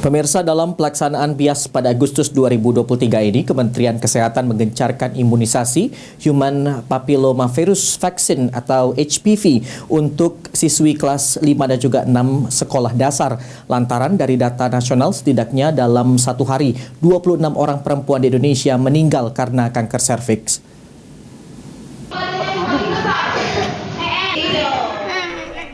Pemirsa, dalam pelaksanaan BIAS pada Agustus 2023 ini, Kementerian Kesehatan menggencarkan imunisasi Human Papillomavirus Vaccine atau HPV untuk siswi kelas 5 dan juga 6 sekolah dasar. Lantaran dari data nasional, setidaknya dalam satu hari, 26 orang perempuan di Indonesia meninggal karena kanker serviks.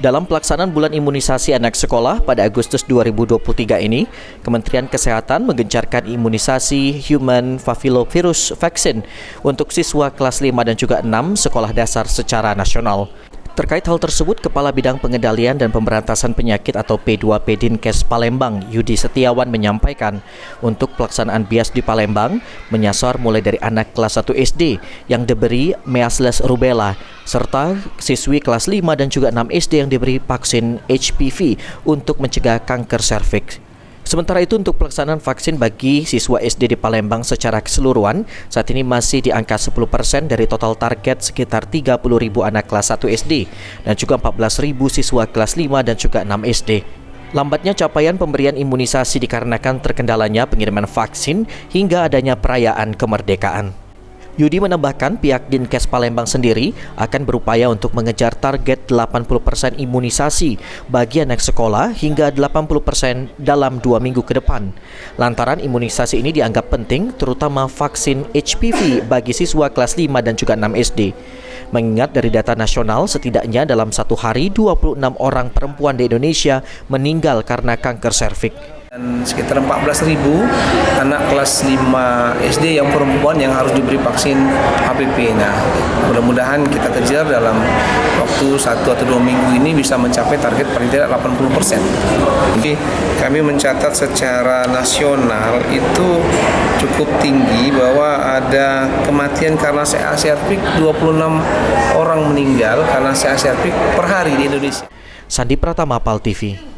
Dalam pelaksanaan bulan imunisasi anak sekolah pada Agustus 2023 ini, Kementerian Kesehatan menggencarkan imunisasi Human Papillomavirus Vaccine untuk siswa kelas 5 dan juga 6 sekolah dasar secara nasional. Terkait hal tersebut, Kepala Bidang Pengendalian dan Pemberantasan Penyakit atau P2P Dinkes Palembang, Yudi Setiawan menyampaikan, untuk pelaksanaan BIAS di Palembang menyasar mulai dari anak kelas 1 SD yang diberi measles rubella, serta siswi kelas 5 dan juga 6 SD yang diberi vaksin HPV untuk mencegah kanker serviks. Sementara itu, untuk pelaksanaan vaksin bagi siswa SD di Palembang secara keseluruhan, saat ini masih di angka 10% dari total target sekitar 30.000 anak kelas 1 SD dan juga 14.000 siswa kelas 5 dan juga 6 SD. Lambatnya capaian pemberian imunisasi dikarenakan terkendalanya pengiriman vaksin hingga adanya perayaan kemerdekaan. Yudi menambahkan pihak Dinkes Palembang sendiri akan berupaya untuk mengejar target 80% imunisasi bagi anak sekolah hingga 80% dalam 2 minggu ke depan. Lantaran imunisasi ini dianggap penting, terutama vaksin HPV bagi siswa kelas 5 dan juga 6 SD. Mengingat dari data nasional, setidaknya dalam satu hari 26 orang perempuan di Indonesia meninggal karena kanker serviks. Dan sekitar 14.000 anak kelas 5 SD yang perempuan yang harus diberi vaksin HPV. Nah, mudah-mudahan kita kejar dalam waktu 1 atau 2 minggu ini bisa mencapai target paling tidak 80%. Jadi kami mencatat secara nasional itu cukup tinggi bahwa ada kematian karena CA serviks 26 orang meninggal karena CA serviks per hari di Indonesia. Sandi Pratama, PAL TV.